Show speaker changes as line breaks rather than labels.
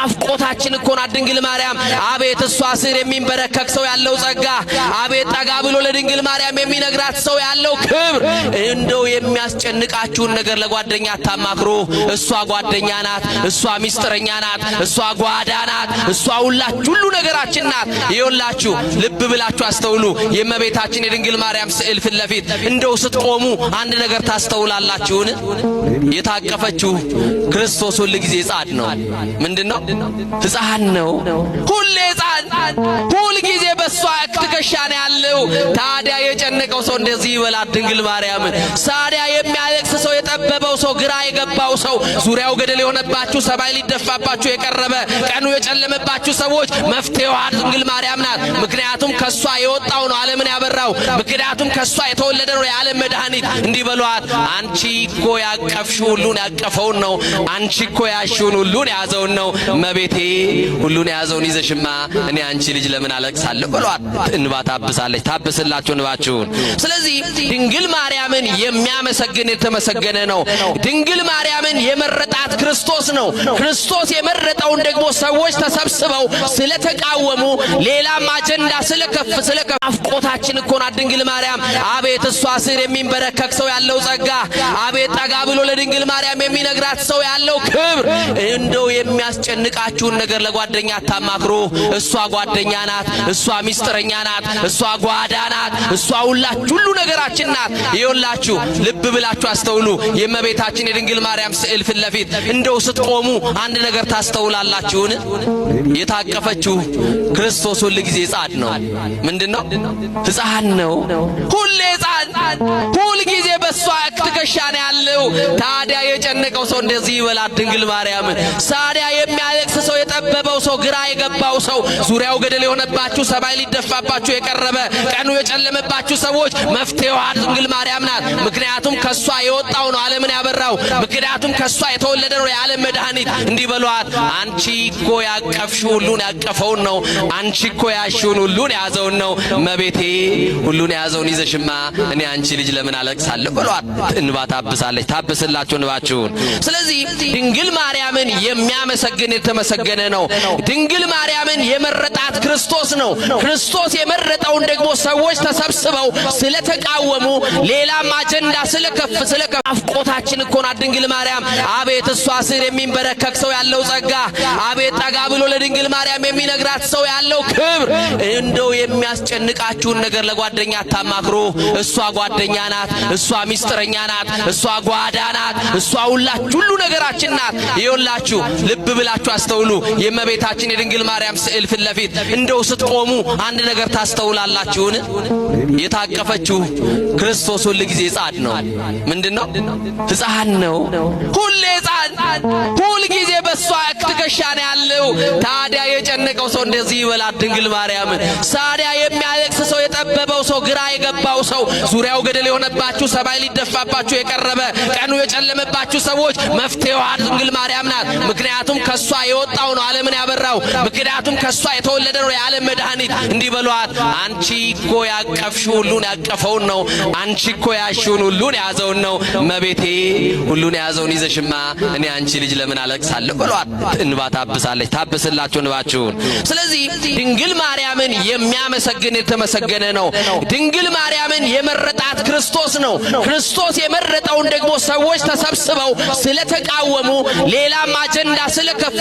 አፍቆታችን እኮ ናት ድንግል ማርያም። አቤት እሷ ስር የሚንበረከክ ሰው ያለው ጸጋ፣ አቤት ጠጋ ብሎ ለድንግል ማርያም የሚነግራት ሰው ያለው ክብር። እንደው የሚያስጨንቃችሁን ነገር ለጓደኛ አታማክሩ። እሷ ጓደኛ ናት፣ እሷ ሚስጥረኛ ናት፣ እሷ ጓዳ ናት፣ እሷ ሁሉ ነገራችን ናት። ይኸውላችሁ ልብ ብላችሁ አስተውሉ። የእመቤታችን የድንግል ማርያም ስዕል ፊት ለፊት እንደው ስትቆሙ አንድ ነገር ታስተውላላችሁን? የታቀፈችው ክርስቶስ ሁሉ ጊዜ ሕፃን ነው። ምንድነው? ሕፃን ነው። ሁሌ ሕፃን፣ ሁሉ ጊዜ በሷ ትከሻ ነው ያለው። ታዲያ የጨነቀው ሰው እንደዚህ ይበላት ድንግል ማርያም። ታዲያ የሚያለቅስ ሰው፣ የጠበበው ሰው፣ ግራ የገባው ሰው፣ ዙሪያው ገደል የሆነባችሁ፣ ሰማይ ሊደፋባችሁ የቀረበ ቀኑ የጨለመባችሁ ሰዎች መፍትሄዋ ድንግል ማርያም ናት። ምክንያቱም ከሷ የወጣው ነው ዓለምን ያበራው። ምክንያቱም ከሷ የተወለደ ነው የዓለም መድኃኒት። እንዲህ በሏት፣ አንቺ እኮ ያቀፍሽው ሁሉን ያቀፈውን ነው። አንቺ እኮ ያሽውን ሁሉን ያዘውን ነው። እመቤቴ ሁሉን ያዘውን ይዘሽማ እኔ አንቺ ልጅ ለምን አለቅሳለሁ በሏት። እንባ ታብሳለች። ታብስላችሁ እንባችሁን። ስለዚህ ድንግል ማርያምን የሚያመሰግን የተመሰገነ ነው። ድንግል ማርያምን የመረጣት ክርስቶስ ነው። ክርስቶስ የመረጠውን ደግሞ ሰዎች ተሰብስበው ስለተቃወሙ ሌላም አጀንዳ ስለከፍ አፍቆታችን እኮ ናት ድንግል ማርያም። አቤት እሷ ስር የሚንበረከክ ሰው ያለው ጸጋ፣ አቤት ጠጋ ብሎ ለድንግል ማርያም የሚነግራት ሰው ያለው ክብር። እንደው የሚያስጨንቃችሁን ነገር ለጓደኛ አታማክሩ። እሷ ጓደኛ ናት፣ እሷ ሚስጥረኛ ናት፣ እሷ ጓዳ ናት፣ እሷ ሁሉ ነገራችን ናት። ይኸውላችሁ ልብ ብላችሁ አስተውሉ። የእመቤታችን የድንግል ማርያም ስዕል ፊት ለፊት እንደው ስትቆሙ አንድ ነገር ታስተውላላችሁን? የታቀፈችው ክርስቶስ ሁሉ ጊዜ ሕፃን ነው። ምንድነው? ሕፃን ነው። ሁሌ ሕፃን፣ ሁሉ ጊዜ በሷ ትከሻ ነው ያለው። ታዲያ የጨነቀው ሰው እንደዚህ ይበላት ድንግል ማርያም። ታዲያ የሚያለቅስ ሰው፣ የጠበበው ሰው፣ ግራ የገባው ሰው፣ ዙሪያው ገደል የሆነባችሁ፣ ሰማይ ሊደፋባችሁ የቀረበ ቀኑ የጨለመባችሁ ሰዎች መፍትሄዋ ድንግል ማርያም ናት። ምክንያቱም ከሷ የወጣው ነው ዓለምን ያበራው። ምክንያቱም ከሷ የተወለደ ነው የዓለም መድኃኒት። እንዲህ በሏት፣ አንቺ እኮ ያቀፍሽው ሁሉን ያቀፈውን ነው። አንቺ እኮ ያሽውን ሁሉን ያዘውን ነው። እመቤቴ ሁሉን ያዘውን ይዘሽማ እኔ አንቺ ልጅ ለምን አለቅሳለሁ በሏት። እንባ ታብሳለች። ታብስላችሁ እንባችሁን። ስለዚህ ድንግል ማርያምን የሚያመሰግን የተመሰገነ ነው። ድንግል ማርያምን የመረጣት ክርስቶስ ነው። ክርስቶስ የመረጠውን ደግሞ ሰዎች ተሰብስበው ስለተቃወሙ ሌላም አጀንዳ ስለከፍ አፍቆታችን እኮ ናት ድንግል ማርያም። አቤት እሷ ስር የሚንበረከክ ሰው ያለው ጸጋ፣ አቤት ጠጋ ብሎ ለድንግል ማርያም የሚነግራት ሰው ያለው ክብር። እንደው የሚያስጨንቃችሁን ነገር ለጓደኛ አታማክሩ። እሷ ጓደኛ ናት፣ እሷ ሚስጥረኛ ናት፣ እሷ ጓዳ ናት፣ እሷ ሁሉ ነገራችን ናት። ይኸውላችሁ ልብ ብላችሁ አስተውሉ። የእመቤታችን የድንግል ማርያም ስዕል ፊት ለፊት እንደው ስትቆሙ አንድ ነገር ታስተውላላችሁን? የታቀፈችው ክርስቶስ ሁሉ ጊዜ ሕፃን ነው። ምንድነው? ሕፃን ነው። ሁሌ ሕፃን፣ ሁሉ ጊዜ በሷ ትከሻ ነው ያለው። ታዲያ የጨነቀው ሰው እንደዚህ ይበላት ድንግል ማርያም። ታዲያ የሚያለቅስ ሰው፣ የጠበበው ሰው፣ ግራ የገባው ሰው፣ ዙሪያው ገደል የሆነባችሁ፣ ሰማይ ሊደፋባችሁ የቀረበ ቀኑ የጨለመባችሁ ሰዎች መፍትሄዋ ድንግል ማርያም ናት። ምክንያቱም ከሷ የወጣው ነው ዓለምን ያበራው። ምክንያቱም ከሷ የተወለደ ነው የዓለም መድኃኒት። እንዲህ በሏት፣ አንቺ እኮ ያቀፍሽው ሁሉን ያቀፈውን ነው። አንቺ እኮ ያሽውን ሁሉን ያዘውን ነው። እመቤቴ ሁሉን ያዘውን ይዘሽማ እኔ አንቺ ልጅ ለምን አለቅሳለሁ በሏት። እንባ ታብሳለች። ታብስላችሁ እንባችሁን። ስለዚህ ድንግል ማርያምን የሚያመሰግን የተመሰገነ ነው። ድንግል ማርያምን የመረጣት ክርስቶስ ነው። ክርስቶስ የመረጠውን ደግሞ ሰዎች ተሰብስበው ስለተቃወሙ ሌላም አጀንዳ ስለከፍ